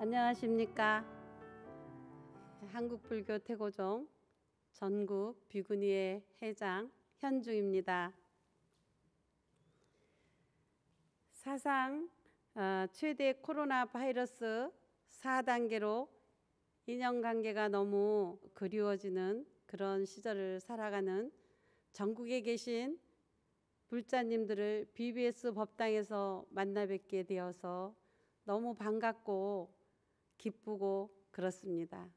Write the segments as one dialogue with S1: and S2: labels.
S1: 안녕하십니까. 한국불교 태고종 전국 비구니회 회장 현중입니다. 사상 최대 코로나 바이러스 4단계로 인연관계가 너무 그리워지는 그런 시절을 살아가는 전국에 계신 불자님들을 BBS 법당에서 만나 뵙게 되어서 너무 반갑고 기쁘고 그렇습니다.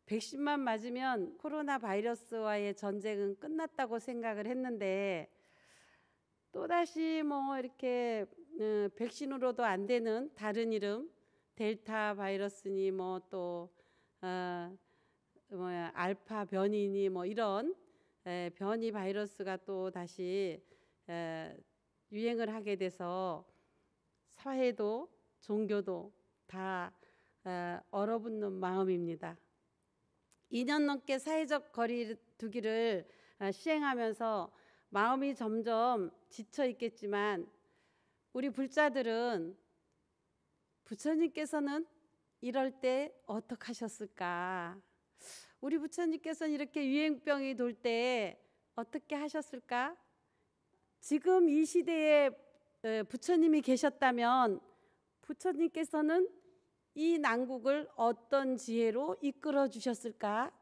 S1: 백신만 맞으면 코로나 바이러스와의 전쟁은 끝났다고 생각을 했는데 또다시 이렇게 백신으로도 안 되는 다른 이름 델타 바이러스니 또 알파 변이니 이런 변이 바이러스가 또 다시 유행을 하게 돼서 사회도 종교도 다 얼어붙는 마음입니다. 2년 넘게 사회적 거리 두기를 시행하면서 마음이 점점 지쳐 있겠지만 우리 불자들은 부처님께서는 이럴 때 어떻게 하셨을까? 우리 부처님께서는 이렇게 유행병이 돌 때 어떻게 하셨을까? 지금 이 시대에 부처님이 계셨다면 부처님께서는 이 난국을 어떤 지혜로 이끌어 주셨을까?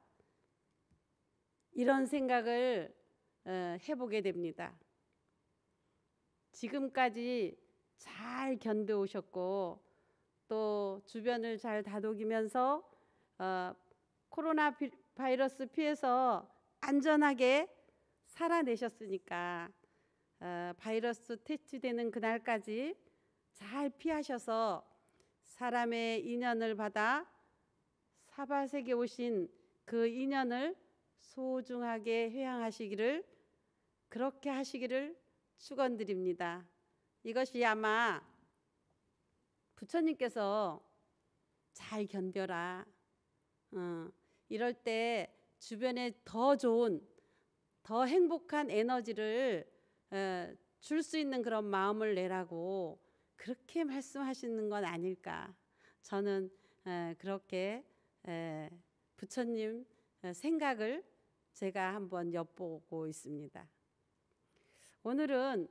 S1: 이런 생각을 해보게 됩니다. 지금까지 잘 견뎌오셨고 또 주변을 잘 다독이면서 코로나 바이러스 피해서 안전하게 살아내셨으니까 바이러스 퇴치되는 그날까지 잘 피하셔서 사람의 인연을 받아 사바세계 오신 그 인연을 소중하게 회양하시기를 그렇게 하시기를 축원드립니다. 이것이 아마 부처님께서 잘 견뎌라. 이럴 때 주변에 더 좋은 더 행복한 에너지를 줄 수 있는 그런 마음을 내라고 그렇게 말씀하시는 건 아닐까. 저는 그렇게 부처님 생각을 제가 한번 엿보고 있습니다. 오늘은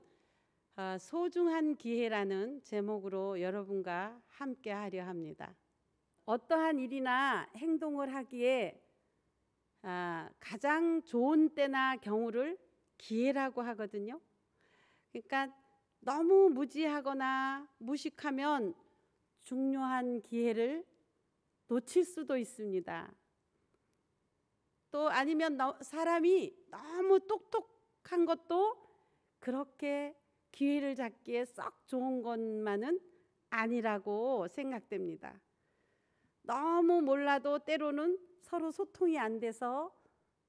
S1: 소중한 기회라는 제목으로 여러분과 함께 하려 합니다. 어떠한 일이나 행동을 하기에 가장 좋은 때나 경우를 기회라고 하거든요. 그러니까 너무 무지하거나 무식하면 중요한 기회를 놓칠 수도 있습니다. 또 아니면 사람이 너무 똑똑한 것도 그렇게 기회를 잡기에 썩 좋은 것만은 아니라고 생각됩니다. 너무 몰라도 때로는 서로 소통이 안 돼서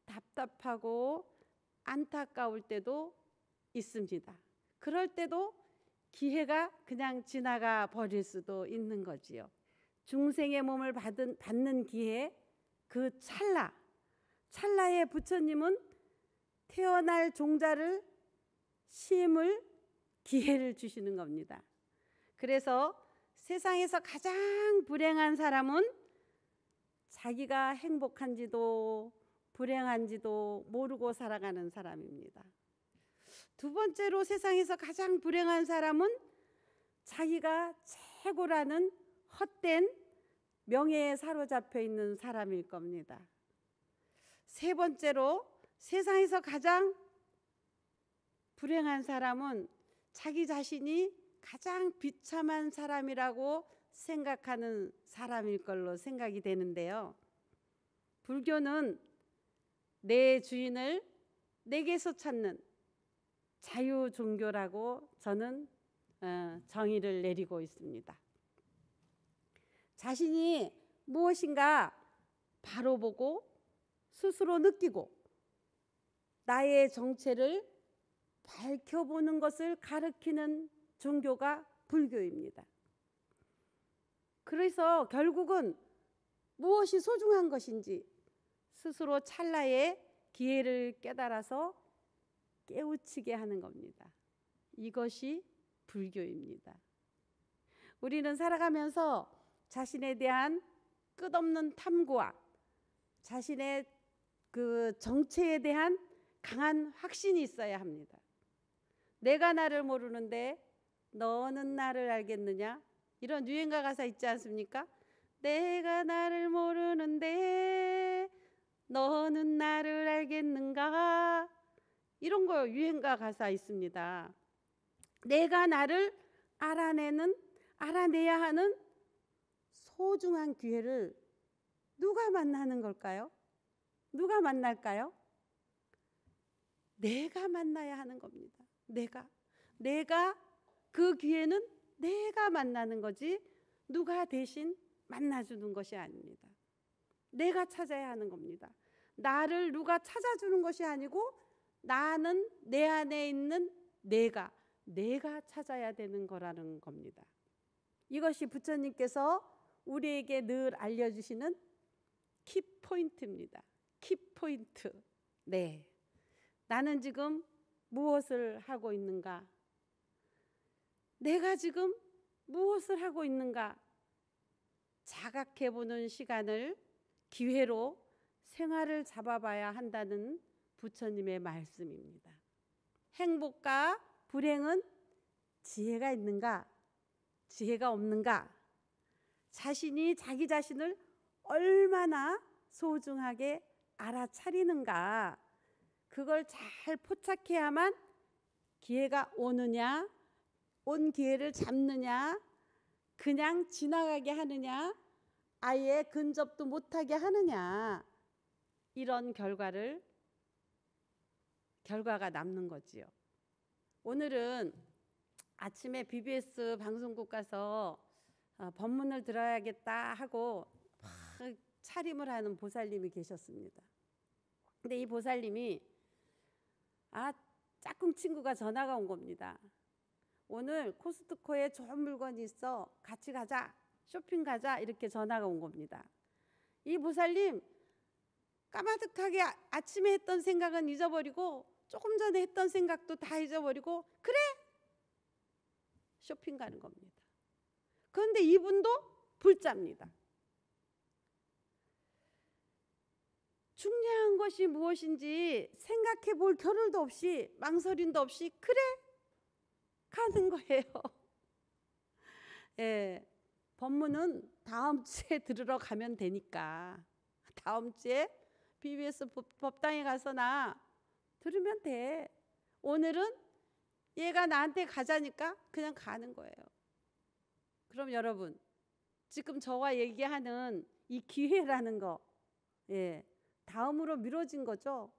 S1: 답답하고 안타까울 때도 있습니다. 그럴 때도 기회가 그냥 지나가 버릴 수도 있는 거지요. 중생의 몸을 받는 기회, 그 찰나에 부처님은 태어날 종자를 심을 기회를 주시는 겁니다. 그래서 세상에서 가장 불행한 사람은 자기가 행복한지도 불행한지도 모르고 살아가는 사람입니다. 두 번째로 세상에서 가장 불행한 사람은 자기가 최고라는 헛된 명예에 사로잡혀 있는 사람일 겁니다. 세 번째로 세상에서 가장 불행한 사람은 자기 자신이 가장 비참한 사람이라고 생각하는 사람일 걸로 생각이 되는데요. 불교는 내 주인을 내게서 찾는 자유 종교라고 저는 정의를 내리고 있습니다. 자신이 무엇인가 바로 보고 스스로 느끼고 나의 정체를 밝혀보는 것을 가르치는 종교가 불교입니다. 그래서 결국은 무엇이 소중한 것인지 스스로 찰나의 기회를 깨달아서 깨우치게 하는 겁니다. 이것이 불교입니다. 우리는 살아가면서 자신에 대한 끝없는 탐구와 자신의 그 정체에 대한 강한 확신이 있어야 합니다. 내가 나를 모르는데 너는 나를 알겠느냐? 이런 유행가 가사 있지 않습니까? 내가 나를 모르는데 너는 나를 알겠는가? 이런 거 유행가 가사 있습니다. 내가 나를 알아내야 하는 소중한 기회를 누가 만나는 걸까요? 누가 만날까요? 내가 만나야 하는 겁니다. 내가 그 기회는 내가 만나는 거지 누가 대신 만나주는 것이 아닙니다. 내가 찾아야 하는 겁니다. 나를 누가 찾아주는 것이 아니고 나는 내 안에 있는 내가 찾아야 되는 거라는 겁니다. 이것이 부처님께서 우리에게 늘 알려주시는 키포인트입니다. 키포인트. 네. 나는 지금 무엇을 하고 있는가? 내가 지금 무엇을 하고 있는가? 자각해보는 시간을 기회로 생활을 잡아봐야 한다는 부처님의 말씀입니다. 행복과 불행은 지혜가 있는가? 지혜가 없는가? 자신이 자기 자신을 얼마나 소중하게 알아차리는가? 그걸 잘 포착해야만 기회가 오느냐, 온 기회를 잡느냐, 그냥 지나가게 하느냐, 아예 근접도 못하게 하느냐, 이런 결과가 남는 거지요. 오늘은 아침에 BBS 방송국 가서 법문을 들어야겠다 하고 막 차림을 하는 보살님이 계셨습니다. 근데 이 보살님이 짝꿍 친구가 전화가 온 겁니다. 오늘 코스트코에 좋은 물건이 있어. 같이 가자. 쇼핑 가자. 이렇게 전화가 온 겁니다. 이 보살님 까마득하게 아침에 했던 생각은 잊어버리고 조금 전에 했던 생각도 다 잊어버리고 그래? 쇼핑 가는 겁니다. 그런데 이분도 불자입니다. 중요한 것이 무엇인지 생각해 볼 겨를도 없이 망설임도 없이 그래? 가는 거예요. 예, 법문은 다음 주에 들으러 가면 되니까 다음 주에 BBS 법당에 가서나 들으면 돼. 오늘은 얘가 나한테 가자니까 그냥 가는 거예요. 그럼 여러분 지금 저와 얘기하는 이 기회라는 거 다음으로 미뤄진 거죠.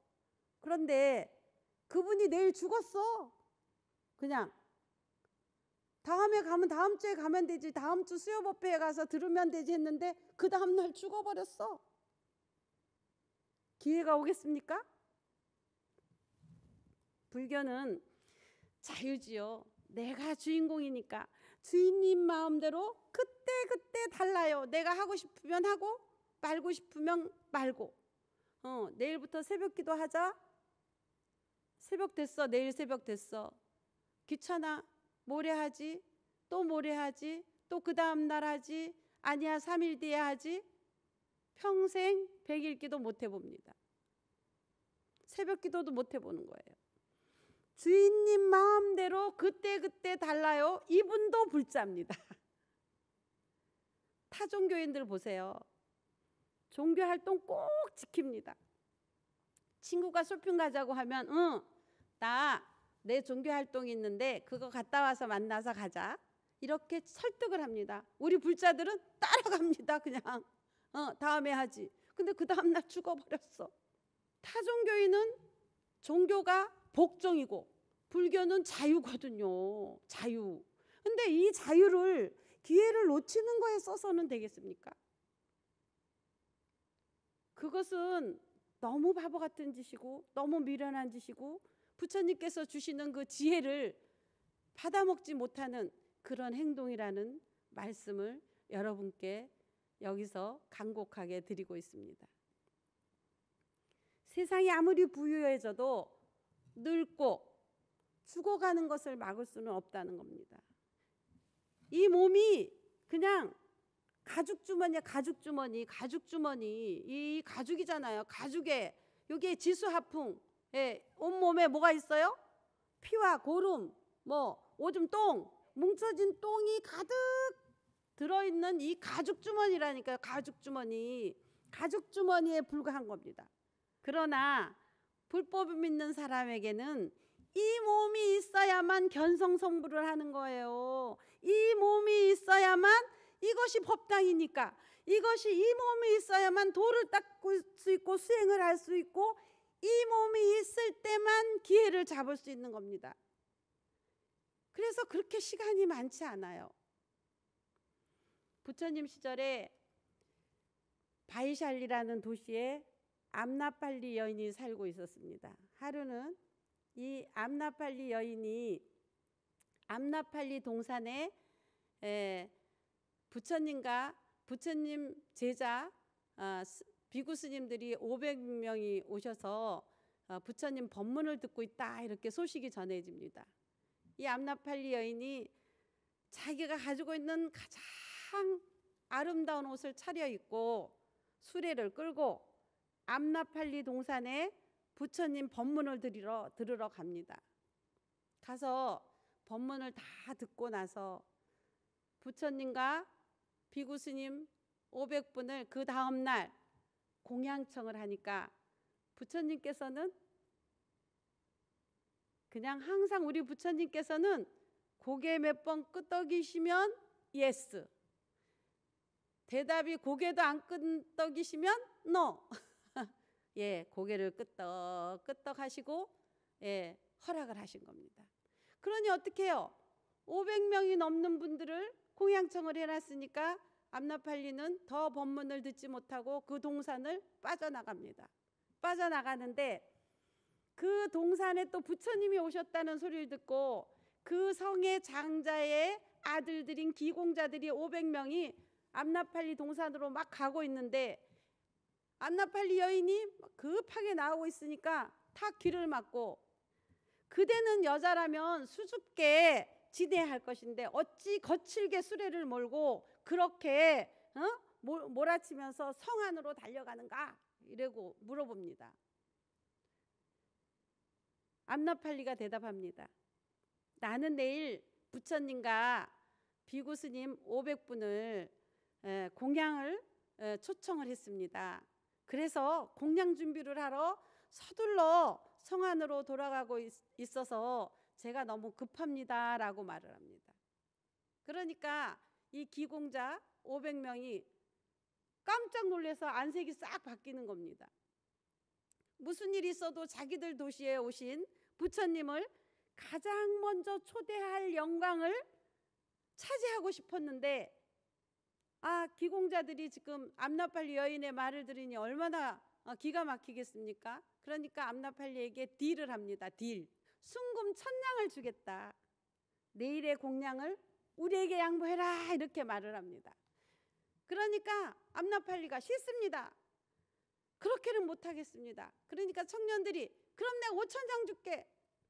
S1: 그런데 그분이 내일 죽었어. 그냥 다음에 가면 다음 주에 가면 되지. 다음 주 수요법회에 가서 들으면 되지 했는데 그 다음 날 죽어버렸어. 기회가 오겠습니까? 불교는 자유지요. 내가 주인공이니까 주인님 마음대로 그때 달라요. 내가 하고 싶으면 하고 말고 싶으면 말고. 내일부터 새벽기도 하자. 새벽 됐어. 내일 새벽 됐어. 귀찮아. 모레 하지. 또 모레 하지. 또 그 다음 날 하지. 아니야 3일 뒤에 하지. 평생 100일기도 못 해봅니다. 새벽기도도 못 해보는 거예요. 주인님 마음대로 그때 달라요. 이분도 불자입니다. 타 종교인들 보세요. 종교활동 꼭 지킵니다. 친구가 쇼핑 가자고 하면 나 내 종교활동이 있는데 그거 갔다 와서 만나서 가자. 이렇게 설득을 합니다. 우리 불자들은 따라갑니다. 그냥 다음에 하지. 근데 그 다음날 죽어버렸어. 타 종교인은 종교가 복종이고 불교는 자유거든요. 자유. 근데 이 자유를 기회를 놓치는 거에 써서는 되겠습니까? 그것은 너무 바보 같은 짓이고 너무 미련한 짓이고 부처님께서 주시는 그 지혜를 받아먹지 못하는 그런 행동이라는 말씀을 여러분께 여기서 간곡하게 드리고 있습니다. 세상이 아무리 부유해져도 늙고 죽어가는 것을 막을 수는 없다는 겁니다. 이 몸이 그냥 가죽 주머니야. 가죽 주머니. 가죽 주머니. 이 가죽이잖아요. 가죽에 여기에 지수하풍. 예, 온몸에 뭐가 있어요? 피와 고름, 뭐 오줌 똥, 뭉쳐진 똥이 가득 들어있는 이 가죽 주머니라니까요. 가죽 주머니. 가죽 주머니에 불과한 겁니다. 그러나 불법을 믿는 사람에게는 이 몸이 있어야만 견성성불을 하는 거예요. 이 몸이 있어야만, 이것이 법당이니까 이것이, 이 몸이 있어야만 도를 닦을 수 있고 수행을 할 수 있고, 이 몸이 있을 때만 기회를 잡을 수 있는 겁니다. 그래서 그렇게 시간이 많지 않아요. 부처님 시절에 바이샬리라는 도시에 암나팔리 여인이 살고 있었습니다. 하루는 이 암나팔리 여인이 암나팔리 동산에 부처님과 부처님 제자 비구 스님들이 500명이 오셔서 부처님 법문을 듣고 있다, 이렇게 소식이 전해집니다. 이 암나팔리 여인이 자기가 가지고 있는 가장 아름다운 옷을 차려입고 수레를 끌고 암나팔리 동산에 부처님 법문을 들으러 갑니다. 가서 법문을 다 듣고 나서 부처님과 비구 스님 500분을 그 다음날 공양청을 하니까 부처님께서는 그냥 항상 우리 부처님께서는 고개 몇 번 끄덕이시면 예스, 대답이 고개도 안 끄덕이시면 노. 예, 고개를 끄덕 하시고 예, 허락을 하신 겁니다. 그러니 어떻게 해요? 500명이 넘는 분들을 공양청을 해놨으니까 암나팔리는 더 법문을 듣지 못하고 그 동산을 빠져나갑니다. 빠져나가는데 그 동산에 또 부처님이 오셨다는 소리를 듣고 그 성의 장자의 아들들인 기공자들이 500명이 암나팔리 동산으로 막 가고 있는데 암나팔리 여인이 급하게 나오고 있으니까 탁 귀를 막고, 그대는 여자라면 수줍게 지내야 할 것인데 어찌 거칠게 수레를 몰고 그렇게 몰아치면서 성 안으로 달려가는가, 이러고 물어봅니다. 암나팔리가 대답합니다. 나는 내일 부처님과 비구 스님 500분을 공양을 초청을 했습니다. 그래서 공양 준비를 하러 서둘러 성 안으로 돌아가고 있어서 제가 너무 급합니다 라고 말을 합니다. 그러니까 이 기공자 500명이 깜짝 놀라서 안색이 싹 바뀌는 겁니다. 무슨 일이 있어도 자기들 도시에 오신 부처님을 가장 먼저 초대할 영광을 차지하고 싶었는데, 기공자들이 지금 암나팔리 여인의 말을 들으니 얼마나 기가 막히겠습니까? 그러니까 암나팔리에게 딜을 합니다. 딜. 순금 1000냥을 주겠다. 내일의 공양을 우리에게 양보해라, 이렇게 말을 합니다. 그러니까 암나팔리가 싫습니다. 그렇게는 못하겠습니다. 그러니까 청년들이 그럼 내가 5000냥 줄게.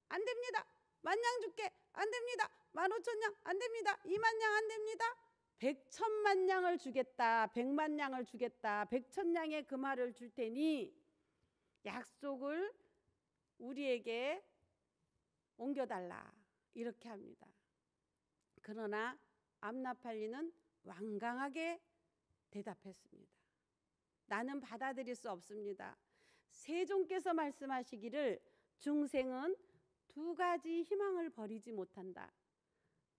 S1: 안 됩니다. 10,000냥 줄게. 안 됩니다. 15,000냥 안 됩니다. 20,000냥 안 됩니다. 100,000,000냥을 주겠다. 100,000,000냥을 주겠다. 100,000냥의 금화를 줄 테니 약속을 우리에게 옮겨달라, 이렇게 합니다. 그러나 암나팔리는 완강하게 대답했습니다. 나는 받아들일 수 없습니다. 세존께서 말씀하시기를 중생은 2가지 희망을 버리지 못한다.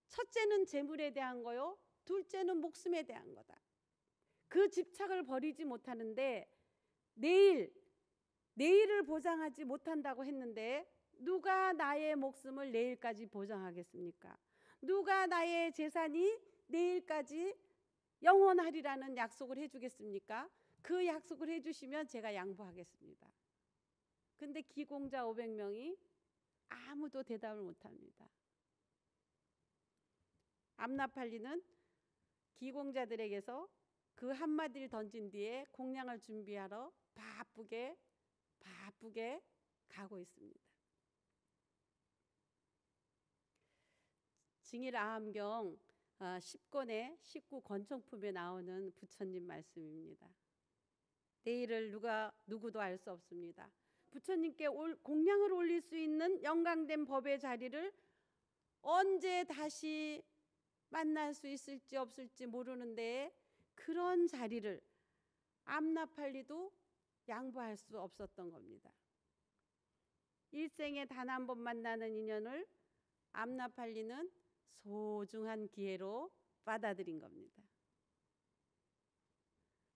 S1: 첫째는 재물에 대한 거요, 둘째는 목숨에 대한 거다. 그 집착을 버리지 못하는데 내일을 보장하지 못한다고 했는데 누가 나의 목숨을 내일까지 보장하겠습니까? 누가 나의 재산이 내일까지 영원하리라는 약속을 해주겠습니까? 그 약속을 해주시면 제가 양보하겠습니다. 근데 기공자 500명이 아무도 대답을 못합니다. 암나팔리는 기공자들에게서 그 한마디를 던진 뒤에 공양을 준비하러 바쁘게 가고 있습니다. 증일 아함경 10권의 19권총품에 나오는 부처님 말씀입니다. 내일을 누구도 알 수 없습니다. 부처님께 공양을 올릴 수 있는 영광된 법의 자리를 언제 다시 만날 수 있을지 없을지 모르는데 그런 자리를 암나팔리도 양보할 수 없었던 겁니다. 일생에 단 한 번 만나는 인연을 암나팔리는 소중한 기회로 받아들인 겁니다.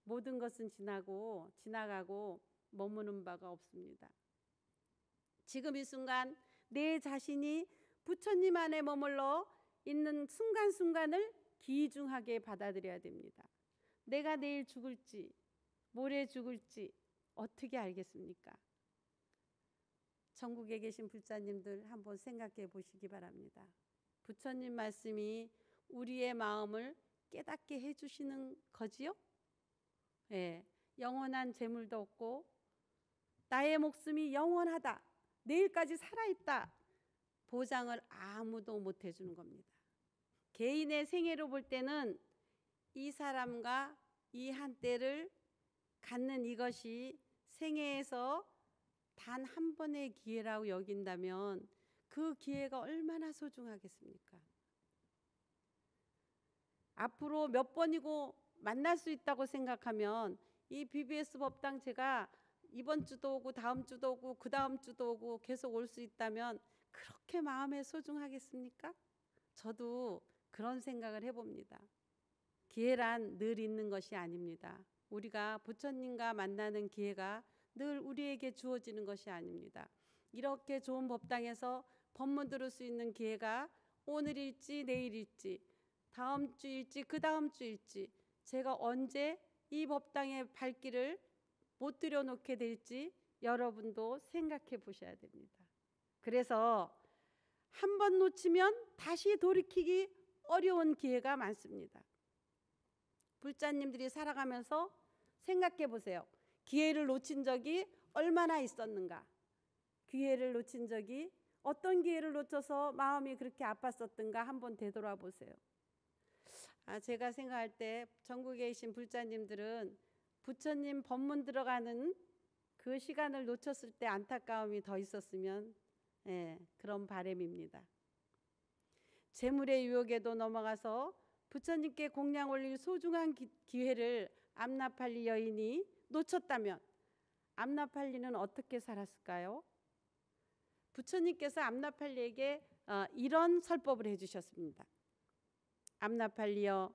S1: 모든 것은 지나가고 머무는 바가 없습니다. 지금 이 순간 내 자신이 부처님 안에 머물러 있는 순간순간을 귀중하게 받아들여야 됩니다. 내가 내일 죽을지 모레 죽을지 어떻게 알겠습니까? 전국에 계신 불자님들 한번 생각해 보시기 바랍니다. 부처님 말씀이 우리의 마음을 깨닫게 해주시는 거지요? 예, 영원한 재물도 없고 나의 목숨이 영원하다, 내일까지 살아있다 보장을 아무도 못 해주는 겁니다. 개인의 생애로 볼 때는 이 사람과 이 한때를 갖는 이것이 생애에서 단 한 번의 기회라고 여긴다면 그 기회가 얼마나 소중하겠습니까? 앞으로 몇 번이고 만날 수 있다고 생각하면 이 BBS 법당 제가 이번 주도 오고 다음 주도 오고 그 다음 주도 오고 계속 올 수 있다면 그렇게 마음에 소중하겠습니까? 저도 그런 생각을 해봅니다. 기회란 늘 있는 것이 아닙니다. 우리가 부처님과 만나는 기회가 늘 우리에게 주어지는 것이 아닙니다. 이렇게 좋은 법당에서 법문 들을 수 있는 기회가 오늘일지 내일일지 다음 주일지 그 다음 주일지 제가 언제 이 법당의 발길을 못 들여놓게 될지 여러분도 생각해 보셔야 됩니다. 그래서 한 번 놓치면 다시 돌이키기 어려운 기회가 많습니다. 불자님들이 살아가면서 생각해 보세요. 기회를 놓친 적이 얼마나 있었는가? 기회를 놓친 적이 어떤 기회를 놓쳐서 마음이 그렇게 아팠었던가 한번 되돌아보세요. 제가 생각할 때 전국에 계신 불자님들은 부처님 법문 들어가는 그 시간을 놓쳤을 때 안타까움이 더 있었으면 그런 바람입니다. 재물의 유혹에도 넘어가서 부처님께 공양 올릴 소중한 기회를 암나팔리 여인이 놓쳤다면 암나팔리는 어떻게 살았을까요? 부처님께서 암나팔리에게 이런 설법을 해주셨습니다. 암나팔리여,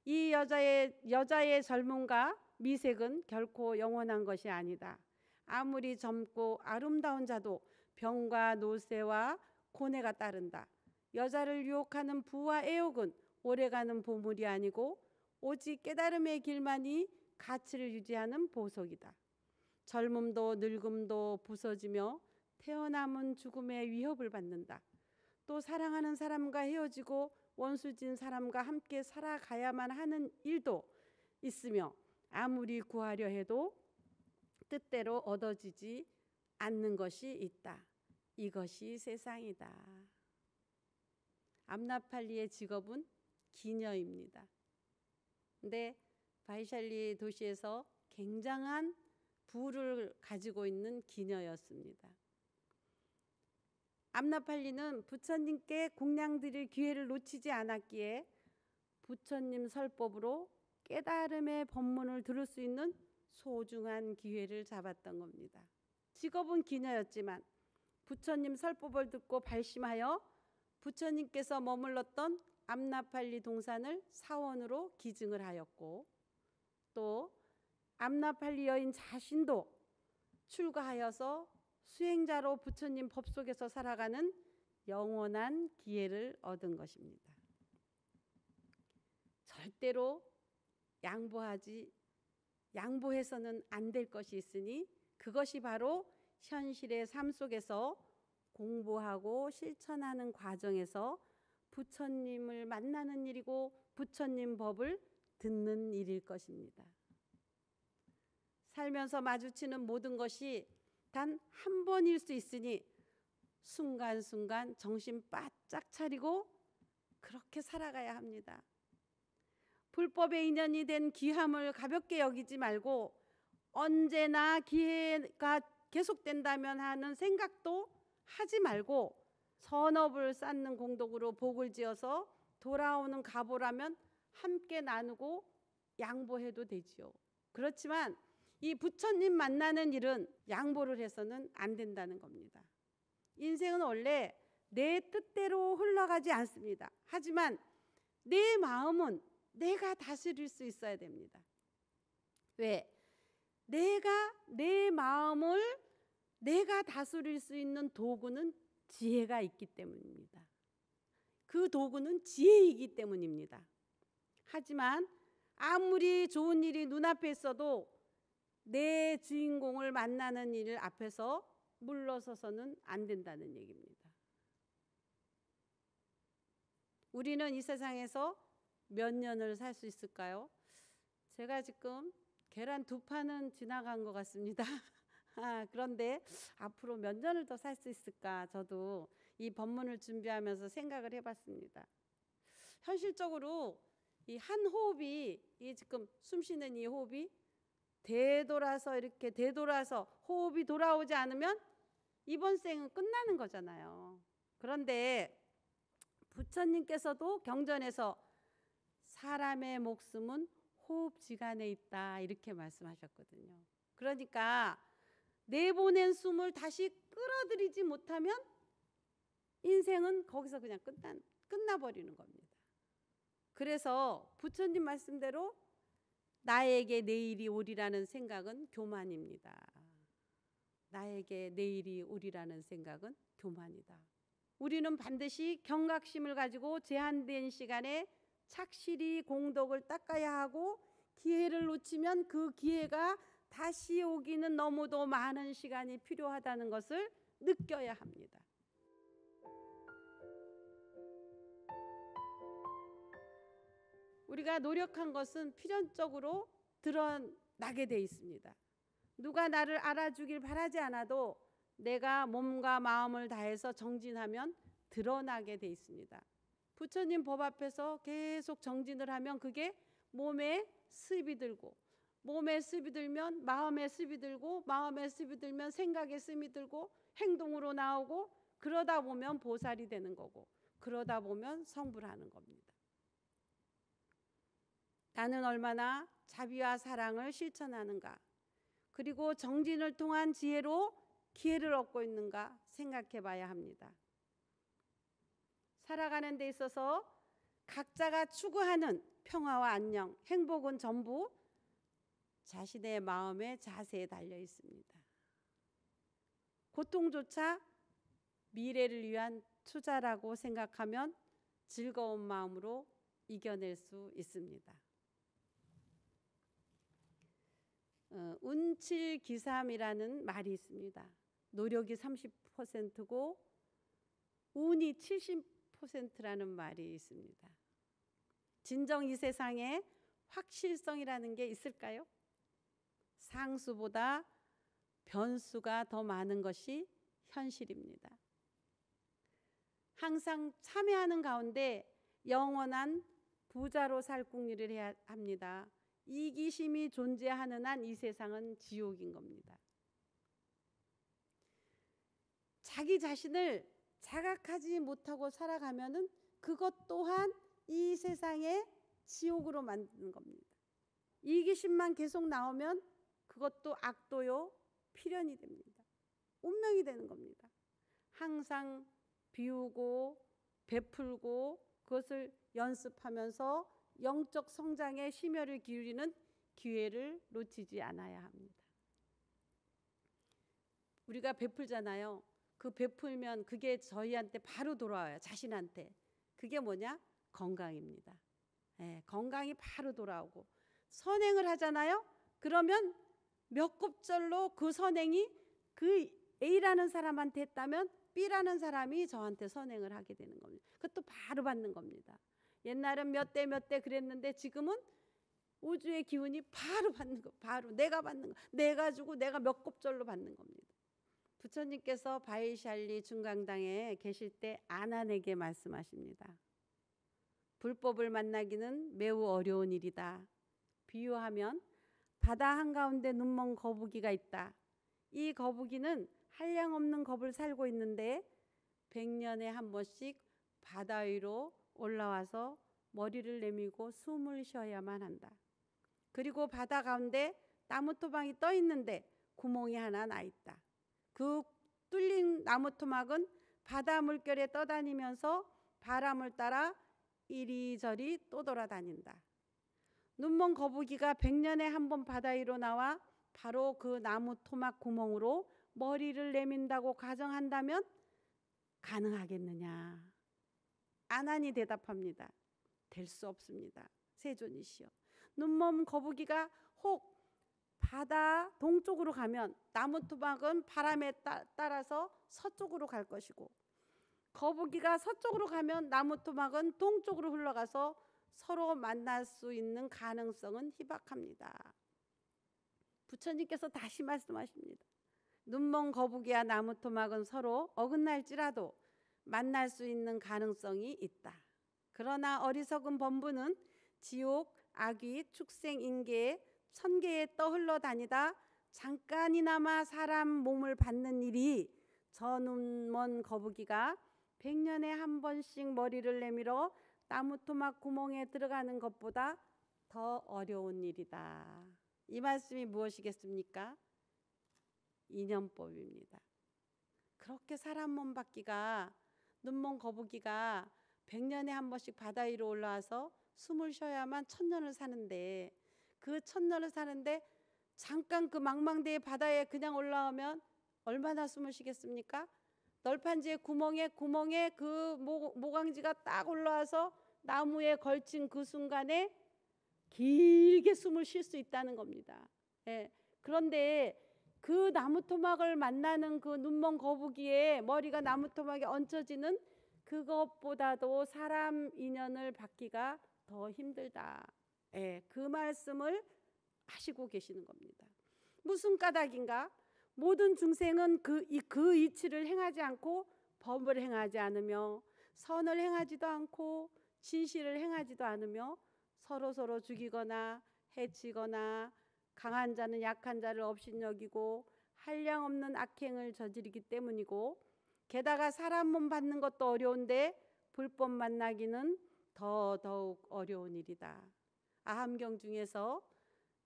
S1: 이 여자의 젊음과 미색은 결코 영원한 것이 아니다. 아무리 젊고 아름다운 자도 병과 노쇠와 고뇌가 따른다. 여자를 유혹하는 부와 애욕은 오래가는 보물이 아니고 오직 깨달음의 길만이 가치를 유지하는 보석이다. 젊음도 늙음도 부서지며 태어남은 죽음의 위협을 받는다. 또 사랑하는 사람과 헤어지고 원수진 사람과 함께 살아가야만 하는 일도 있으며 아무리 구하려 해도 뜻대로 얻어지지 않는 것이 있다. 이것이 세상이다. 암나팔리의 직업은 기녀입니다. 근데 바이샬리 도시에서 굉장한 부를 가지고 있는 기녀였습니다. 암나팔리는 부처님께 공양 드릴 기회를 놓치지 않았기에 부처님 설법으로 깨달음의 법문을 들을 수 있는 소중한 기회를 잡았던 겁니다. 직업은 기녀였지만 부처님 설법을 듣고 발심하여 부처님께서 머물렀던 암나팔리 동산을 사원으로 기증을 하였고 또 암나팔리 여인 자신도 출가하여서 수행자로 부처님 법 속에서 살아가는 영원한 기회를 얻은 것입니다. 절대로 양보해서는 안 될 것이 있으니 그것이 바로 현실의 삶 속에서 공부하고 실천하는 과정에서 부처님을 만나는 일이고 부처님 법을 듣는 일일 것입니다. 살면서 마주치는 모든 것이 단 한 번일 수 있으니 순간순간 정신 바짝 차리고 그렇게 살아가야 합니다. 불법의 인연이 된 귀함을 가볍게 여기지 말고 언제나 기회가 계속된다면 하는 생각도 하지 말고 선업을 쌓는 공덕으로 복을 지어서 돌아오는 가보라면 함께 나누고 양보해도 되지요. 그렇지만 이 부처님 만나는 일은 양보를 해서는 안 된다는 겁니다. 인생은 원래 내 뜻대로 흘러가지 않습니다. 하지만 내 마음은 내가 다스릴 수 있어야 됩니다. 왜? 내가 내 마음을 내가 다스릴 수 있는 도구는 지혜가 있기 때문입니다. 그 도구는 지혜이기 때문입니다. 하지만 아무리 좋은 일이 눈앞에 있어도 내 주인공을 만나는 일 앞에서 물러서서는 안 된다는 얘기입니다. 우리는 이 세상에서 몇 년을 살 수 있을까요? 제가 지금 계란 2판은 지나간 것 같습니다. 그런데 앞으로 몇 년을 더 살 수 있을까 저도 이 법문을 준비하면서 생각을 해봤습니다. 현실적으로 이 한 호흡이 이 지금 숨 쉬는 이 호흡이 되돌아서 이렇게 되돌아서 호흡이 돌아오지 않으면 이번 생은 끝나는 거잖아요. 그런데 부처님께서도 경전에서 사람의 목숨은 호흡지간에 있다 이렇게 말씀하셨거든요. 그러니까 내보낸 숨을 다시 끌어들이지 못하면 인생은 거기서 그냥 끝나버리는 겁니다. 그래서 부처님 말씀대로 나에게 내일이 오리라는 생각은 교만입니다. 나에게 내일이 오리라는 생각은 교만이다. 우리는 반드시 경각심을 가지고 제한된 시간에 착실히 공덕을 닦아야 하고 기회를 놓치면 그 기회가 다시 오기는 너무도 많은 시간이 필요하다는 것을 느껴야 합니다. 우리가 노력한 것은 필연적으로 드러나게 돼 있습니다. 누가 나를 알아주길 바라지 않아도 내가 몸과 마음을 다해서 정진하면 드러나게 돼 있습니다. 부처님 법 앞에서 계속 정진을 하면 그게 몸에 습이 들고 몸에 습이 들면 마음에 습이 들고 마음에 습이 들면 생각에 습이 들고 행동으로 나오고 그러다 보면 보살이 되는 거고 그러다 보면 성불하는 겁니다. 나는 얼마나 자비와 사랑을 실천하는가 그리고 정진을 통한 지혜로 기회를 얻고 있는가 생각해 봐야 합니다. 살아가는 데 있어서 각자가 추구하는 평화와 안녕, 행복은 전부 자신의 마음의 자세에 달려 있습니다. 고통조차 미래를 위한 투자라고 생각하면 즐거운 마음으로 이겨낼 수 있습니다. 운칠기삼이라는 말이 있습니다. 노력이 30%고 운이 70%라는 말이 있습니다. 진정 이 세상에 확실성이라는 게 있을까요? 상수보다 변수가 더 많은 것이 현실입니다. 항상 참여하는 가운데 영원한 부자로 살 궁리를 해야 합니다. 이기심이 존재하는 한 이 세상은 지옥인 겁니다. 자기 자신을 자각하지 못하고 살아가면은 그것 또한 이 세상의 지옥으로 만드는 겁니다. 이기심만 계속 나오면 그것도 악도요 필연이 됩니다. 운명이 되는 겁니다. 항상 비우고 베풀고 그것을 연습하면서 영적 성장에 심혈을 기울이는 기회를 놓치지 않아야 합니다. 우리가 베풀잖아요. 그 베풀면 그게 저희한테 바로 돌아와요. 자신한테. 그게 뭐냐? 건강입니다. 건강이 바로 돌아오고 선행을 하잖아요. 그러면 몇 곱절로 그 선행이 그 A라는 사람한테 했다면 B라는 사람이 저한테 선행을 하게 되는 겁니다. 그것도 바로 받는 겁니다. 옛날엔 몇 대 몇 대 그랬는데 지금은 우주의 기운이 바로 받는 거, 바로 내가 받는 거, 내가 주고 내가 몇 곱절로 받는 겁니다. 부처님께서 바이샬리 중강당에 계실 때 아난에게 말씀하십니다. 불법을 만나기는 매우 어려운 일이다. 비유하면 바다 한가운데 눈먼 거북이가 있다. 이 거북이는 한량없는 겁을 살고 있는데 100년에 한 번씩 바다 위로 올라와서 머리를 내밀고 숨을 쉬어야만 한다. 그리고 바다 가운데 나무토막이 떠 있는데 구멍이 하나 나 있다. 그 뚫린 나무토막은 바다 물결에 떠다니면서 바람을 따라 이리저리 또 돌아다닌다. 눈먼 거북이가 100년에 한 번 바다 위로 나와 바로 그 나무토막 구멍으로 머리를 내민다고 가정한다면 가능하겠느냐? 아난이 대답합니다. 될 수 없습니다. 세존이시여. 눈먼 거북이가 혹 바다 동쪽으로 가면 나무토막은 바람에 따라서 서쪽으로 갈 것이고, 거북이가 서쪽으로 가면 나무토막은 동쪽으로 흘러가서 서로 만날 수 있는 가능성은 희박합니다. 부처님께서 다시 말씀하십니다. 눈먼 거북이와 나무토막은 서로 어긋날지라도 만날 수 있는 가능성이 있다. 그러나 어리석은 범부는 지옥, 악귀, 축생, 인계에 천계에 떠흘러 다니다 잠깐이나마 사람 몸을 받는 일이 저 눈먼 거북이가 100년에 한 번씩 머리를 내밀어 나무토막 구멍에 들어가는 것보다 더 어려운 일이다. 이 말씀이 무엇이겠습니까? 인연법입니다. 그렇게 사람 몸 받기가, 눈먼 거북이가 100년에 한 번씩 바다 위로 올라와서 숨을 쉬어야만 1000년을 사는데, 그 1000년을 사는데 잠깐 그 망망대해 바다에 그냥 올라오면 얼마나 숨을 쉬겠습니까? 널판지의 구멍에 그 모강지가 딱 올라와서 나무에 걸친 그 순간에 길게 숨을 쉴 수 있다는 겁니다. 예. 그런데 그 나무토막을 만나는 그 눈먼 거북이의 머리가 나무토막에 얹혀지는 그것보다도 사람 인연을 받기가 더 힘들다. 예. 그 말씀을 하시고 계시는 겁니다. 무슨 까닭인가? 모든 중생은 그 이치를 행하지 않고 법을 행하지 않으며 선을 행하지도 않고 진실을 행하지도 않으며 서로 죽이거나 해치거나 강한 자는 약한 자를 업신여기고 한량없는 악행을 저지르기 때문이고, 게다가 사람 몸 받는 것도 어려운데 불법 만나기는 더더욱 어려운 일이다. 아함경 중에서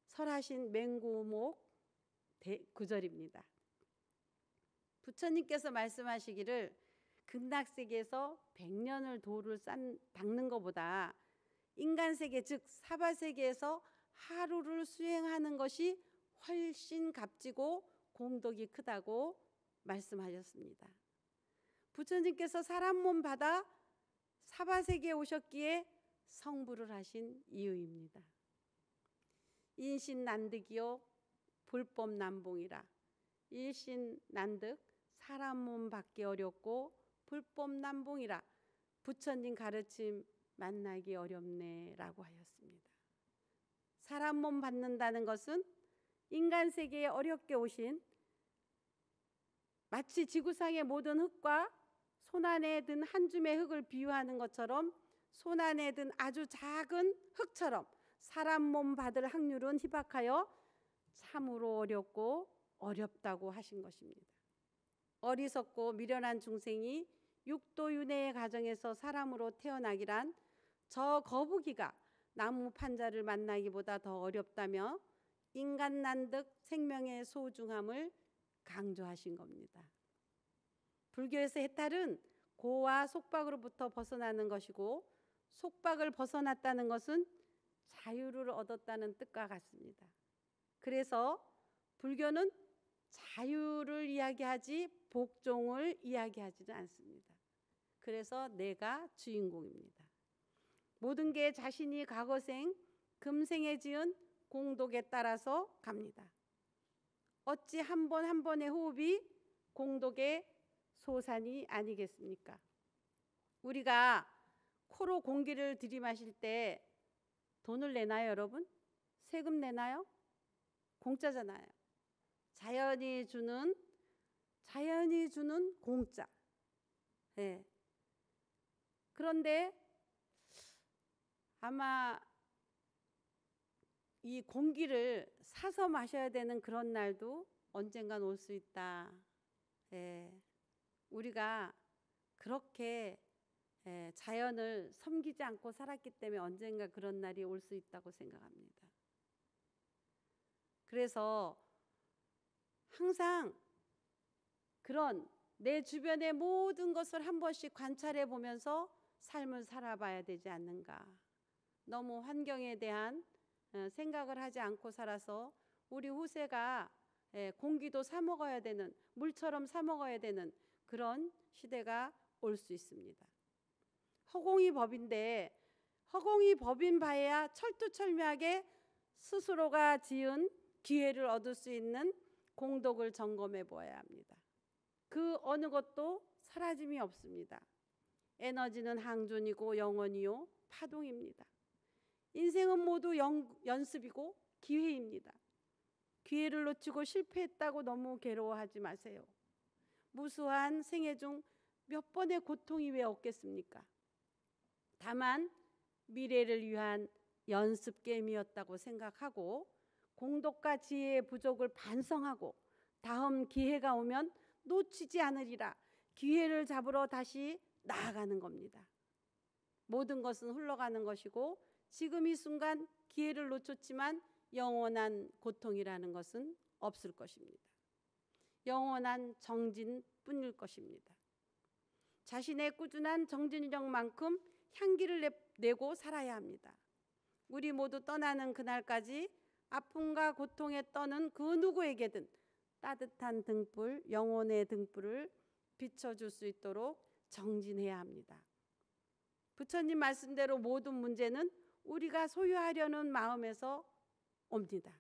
S1: 설하신 맹구목 구절입니다. 부처님께서 말씀하시기를 극락세계에서 100년을 도를 닦는 것보다 인간세계 즉 사바세계에서 하루를 수행하는 것이 훨씬 값지고 공덕이 크다고 말씀하셨습니다. 부처님께서 사람 몸 받아 사바세계에 오셨기에 성불을 하신 이유입니다. 인신난득이요 불법난봉이라. 일신난득 사람 몸 받기 어렵고 불법난봉이라. 부처님 가르침 만나기 어렵네 라고 하였습니다. 사람 몸 받는다는 것은 인간 세계에 어렵게 오신, 마치 지구상의 모든 흙과 손안에 든 한 줌의 흙을 비유하는 것처럼 손안에 든 아주 작은 흙처럼 사람 몸 받을 확률은 희박하여 참으로 어렵고 어렵다고 하신 것입니다. 어리석고 미련한 중생이 육도윤회의 가정에서 사람으로 태어나기란 저 거북이가 나무 판자를 만나기보다 더 어렵다며 인간난득 생명의 소중함을 강조하신 겁니다. 불교에서 해탈은 고와 속박으로부터 벗어나는 것이고, 속박을 벗어났다는 것은 자유를 얻었다는 뜻과 같습니다. 그래서 불교는 자유를 이야기하지 복종을 이야기하지는 않습니다. 그래서 내가 주인공입니다. 모든 게 자신이 과거생 금생에 지은 공덕에 따라서 갑니다. 어찌 한 번 한 번의 호흡이 공덕의 소산이 아니겠습니까? 우리가 코로 공기를 들이마실 때 돈을 내나요, 여러분? 세금 내나요? 공짜잖아요. 자연이 주는 공짜. 네. 그런데 아마 이 공기를 사서 마셔야 되는 그런 날도 언젠간 올 수 있다. 예, 우리가 그렇게 자연을 섬기지 않고 살았기 때문에 언젠가 그런 날이 올 수 있다고 생각합니다. 그래서 항상 그런 내 주변의 모든 것을 한 번씩 관찰해 보면서 삶을 살아봐야 되지 않는가. 너무 환경에 대한 생각을 하지 않고 살아서 우리 후세가 공기도 사 먹어야 되는, 물처럼 사 먹어야 되는 그런 시대가 올 수 있습니다. 허공이 법인데 허공이 법인 바에야 철두철미하게 스스로가 지은 기회를 얻을 수 있는 공덕을 점검해 보아야 합니다. 그 어느 것도 사라짐이 없습니다. 에너지는 항존이고 영원이요 파동입니다. 인생은 모두 연습이고 기회입니다. 기회를 놓치고 실패했다고 너무 괴로워하지 마세요. 무수한 생애 중 몇 번의 고통이 왜 없겠습니까? 다만 미래를 위한 연습 게임이었다고 생각하고 공덕과 지혜의 부족을 반성하고 다음 기회가 오면 놓치지 않으리라 기회를 잡으러 다시 나아가는 겁니다. 모든 것은 흘러가는 것이고 지금 이 순간 기회를 놓쳤지만 영원한 고통이라는 것은 없을 것입니다. 영원한 정진뿐일 것입니다. 자신의 꾸준한 정진력만큼 향기를 내고 살아야 합니다. 우리 모두 떠나는 그날까지 아픔과 고통에 떠는 그 누구에게든 따뜻한 등불, 영혼의 등불을 비춰줄 수 있도록 정진해야 합니다. 부처님 말씀대로 모든 문제는 우리가 소유하려는 마음에서 옵니다.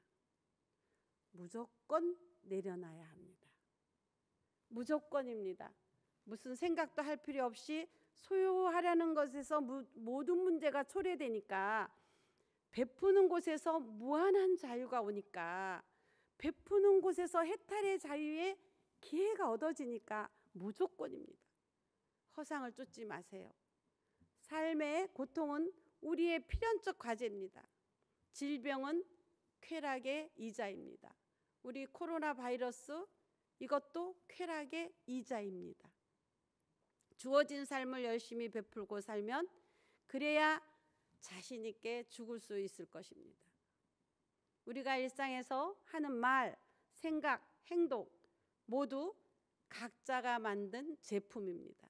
S1: 무조건 내려놔야 합니다. 무조건입니다. 무슨 생각도 할 필요 없이 소유하려는 것에서 모든 문제가 초래되니까 베푸는 곳에서 무한한 자유가 오니까 베푸는 곳에서 해탈의 자유의 기회가 얻어지니까 무조건입니다. 허상을 쫓지 마세요. 삶의 고통은 우리의 필연적 과제입니다. 질병은 쾌락의 이자입니다. 우리 코로나 바이러스 이것도 쾌락의 이자입니다. 주어진 삶을 열심히 베풀고 살면 그래야 자신 있게 죽을 수 있을 것입니다. 우리가 일상에서 하는 말, 생각, 행동 모두 각자가 만든 제품입니다.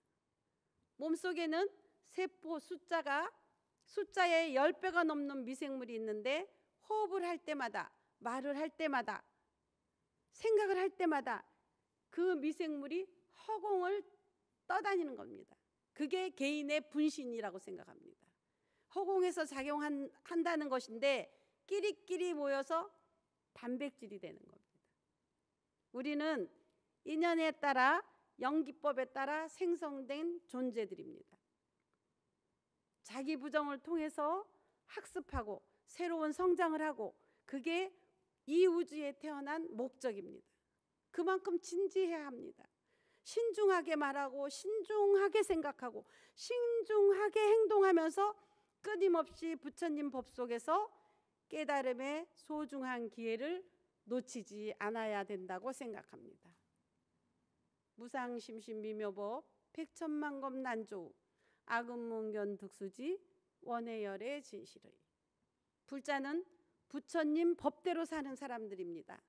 S1: 몸속에는 세포 숫자의 10배가 넘는 미생물이 있는데 호흡을 할 때마다, 말을 할 때마다, 생각을 할 때마다 그 미생물이 허공을 떠다니는 겁니다. 그게 개인의 분신이라고 생각합니다. 허공에서 작용한다는 것인데 끼리끼리 모여서 단백질이 되는 겁니다. 우리는 인연에 따라 영기법에 따라 생성된 존재들입니다. 자기 부정을 통해서 학습하고 새로운 성장을 하고 그게 이 우주에 태어난 목적입니다. 그만큼 진지해야 합니다. 신중하게 말하고 신중하게 생각하고 신중하게 행동하면서 끊임없이 부처님 법 속에서 깨달음의 소중한 기회를 놓치지 않아야 된다고 생각합니다. 무상심신미묘법 백천만검 난조우 악음문견 득수지 원해열의 진실의 불자는 부처님 법대로 사는 사람들입니다.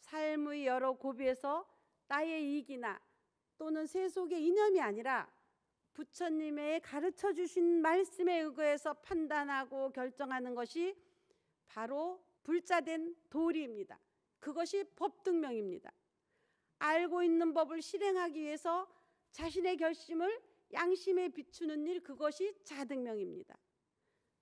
S1: 삶의 여러 고비에서 나의 이익이나 또는 세속의 이념이 아니라 부처님의 가르쳐 주신 말씀에 의거해서 판단하고 결정하는 것이 바로 불자된 도리입니다. 그것이 법등명입니다. 알고 있는 법을 실행하기 위해서 자신의 결심을 양심에 비추는 일, 그것이 자등명입니다.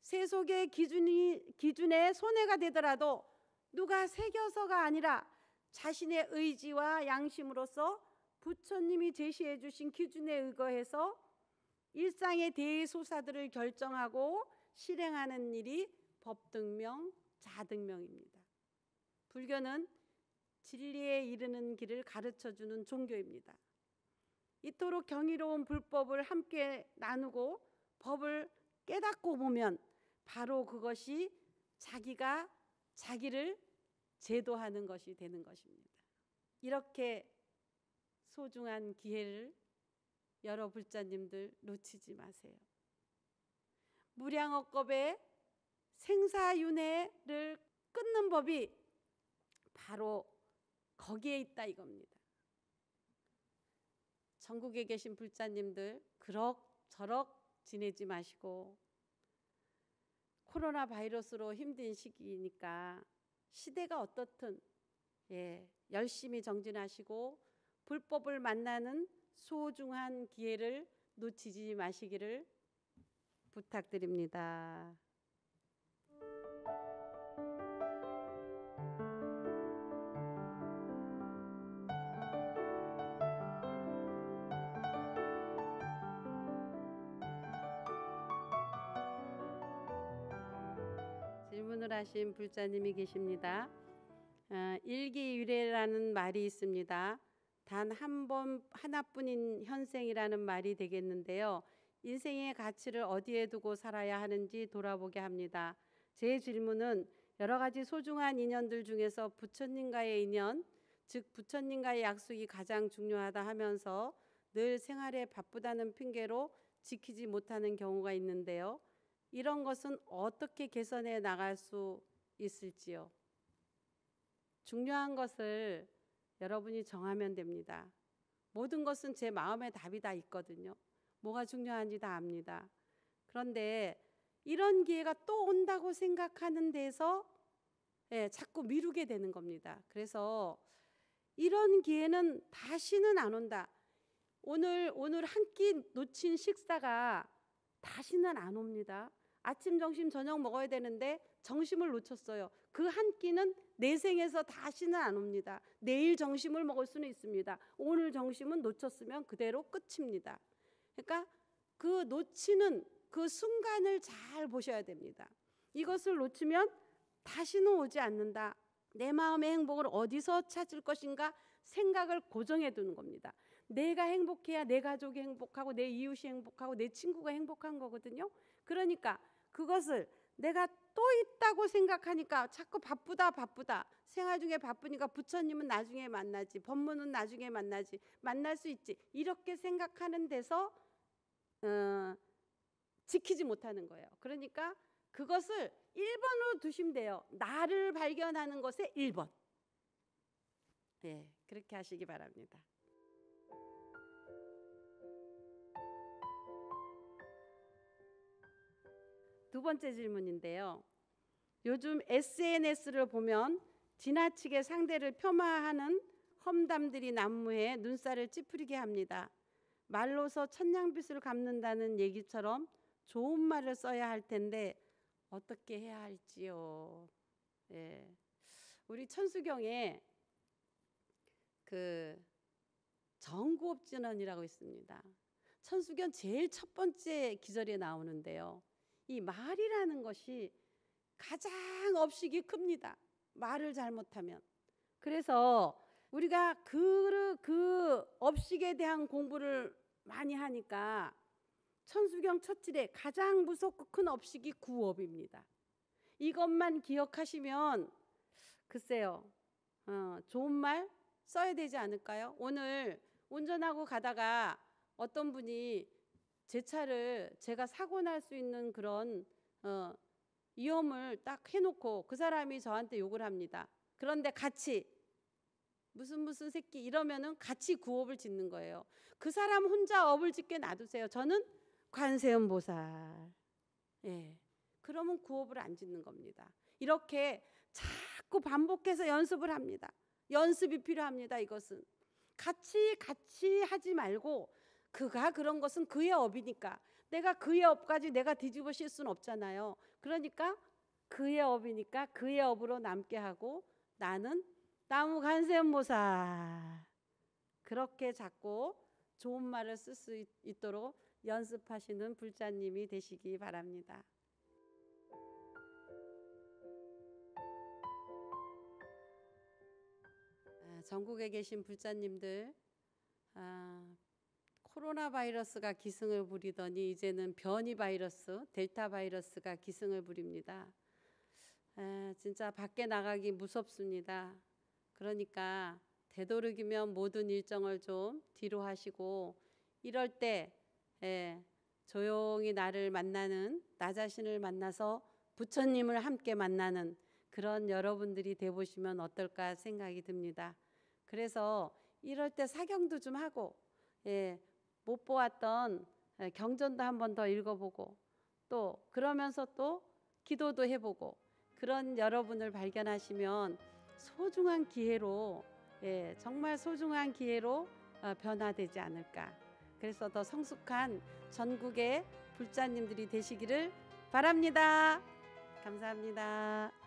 S1: 세속의 기준에 손해가 되더라도 누가 새겨서가 아니라 자신의 의지와 양심으로서 부처님이 제시해 주신 기준에 의거해서 일상의 대소사들을 결정하고 실행하는 일이 법등명, 자등명입니다. 불교는 진리에 이르는 길을 가르쳐주는 종교입니다. 이토록 경이로운 불법을 함께 나누고 법을 깨닫고 보면 바로 그것이 자기가 자기를 제도하는 것이 되는 것입니다. 이렇게 소중한 기회를 여러 불자님들 놓치지 마세요. 무량억겁의 생사윤회를 끊는 법이 바로 거기에 있다 이겁니다. 전국에 계신 불자님들 그럭저럭 지내지 마시고, 코로나 바이러스로 힘든 시기니까 시대가 어떻든 열심히 정진하시고 불법을 만나는 소중한 기회를 놓치지 마시기를 부탁드립니다. 질문을 하신 불자님이 계십니다. 일기유래라는 말이 있습니다. 단 한 번 하나뿐인 현생이라는 말이 되겠는데요. 인생의 가치를 어디에 두고 살아야 하는지 돌아보게 합니다. 제 질문은 여러 가지 소중한 인연들 중에서 부처님과의 인연, 즉 부처님과의 약속이 가장 중요하다 하면서 늘 생활에 바쁘다는 핑계로 지키지 못하는 경우가 있는데요. 이런 것은 어떻게 개선해 나갈 수 있을지요? 중요한 것을 여러분이 정하면 됩니다. 모든 것은 제 마음에 답이 다 있거든요. 뭐가 중요한지 다 압니다. 그런데 이런 기회가 또 온다고 생각하는 데서 자꾸 미루게 되는 겁니다. 그래서 이런 기회는 다시는 안 온다. 오늘 한 끼 놓친 식사가 다시는 안 옵니다. 아침, 점심, 저녁 먹어야 되는데 점심을 놓쳤어요. 그 한 끼는 내 생에서 다시는 안 옵니다. 내일 점심을 먹을 수는 있습니다. 오늘 점심은 놓쳤으면 그대로 끝입니다. 그러니까 그 놓치는 그 순간을 잘 보셔야 됩니다. 이것을 놓치면 다시는 오지 않는다. 내 마음의 행복을 어디서 찾을 것인가 생각을 고정해 두는 겁니다. 내가 행복해야 내 가족이 행복하고 내 이웃이 행복하고 내 친구가 행복한 거거든요. 그러니까 그것을 내가 또 있다고 생각하니까 자꾸 바쁘다. 생활 중에 바쁘니까 부처님은 나중에 만나지, 법문은 나중에 만나지, 만날 수 있지, 이렇게 생각하는 데서 지키지 못하는 거예요. 그러니까 그것을 1번으로 두시면 돼요. 나를 발견하는 것에 1번. 그렇게 하시기 바랍니다. 두 번째 질문인데요. 요즘 SNS를 보면 지나치게 상대를 폄하하는 험담들이 난무해 눈살을 찌푸리게 합니다. 말로서 천냥빚을 갚는다는 얘기처럼 좋은 말을 써야 할 텐데 어떻게 해야 할지요. 우리 천수경에 그 정구업진언이라고 있습니다. 천수경 제일 첫 번째 기절에 나오는데요. 이 말이라는 것이 가장 업식이 큽니다. 말을 잘못하면. 그래서 우리가 그 업식에 대한 공부를 많이 하니까 천수경 첫질에 가장 무섭고 큰 업식이 구업입니다. 이것만 기억하시면 글쎄요, 좋은 말 써야 되지 않을까요? 오늘 운전하고 가다가 어떤 분이 제 차를 제가 사고 날 수 있는 그런 위험을 딱 해놓고 그 사람이 저한테 욕을 합니다. 그런데 같이 무슨 새끼 이러면은 같이 구업을 짓는 거예요. 그 사람 혼자 업을 짓게 놔두세요. 저는 관세음보살. 그러면 구업을 안 짓는 겁니다. 이렇게 자꾸 반복해서 연습을 합니다. 연습이 필요합니다. 이것은 같이 하지 말고 그가 그런 것은 그의 업이니까 내가 그의 업까지 내가 뒤집어 씌울 수는 없잖아요. 그러니까 그의 업이니까 그의 업으로 남게 하고 나는 나무 관세음보살 그렇게 자꾸 좋은 말을 쓸 수 있도록 연습하시는 불자님이 되시기 바랍니다. 전국에 계신 불자님들, 코로나 바이러스가 기승을 부리더니 이제는 변이 바이러스, 델타 바이러스가 기승을 부립니다. 진짜 밖에 나가기 무섭습니다. 그러니까 되도록이면 모든 일정을 좀 뒤로 하시고 이럴 때 조용히 나를 만나는, 나 자신을 만나서 부처님을 함께 만나는 그런 여러분들이 되보시면 어떨까 생각이 듭니다. 그래서 이럴 때 사경도 좀 하고 못 보았던 경전도 한 번 더 읽어보고 또 그러면서 또 기도도 해보고 그런 여러분을 발견하시면 소중한 기회로 정말 소중한 기회로 변화되지 않을까. 그래서 더 성숙한 전국의 불자님들이 되시기를 바랍니다. 감사합니다.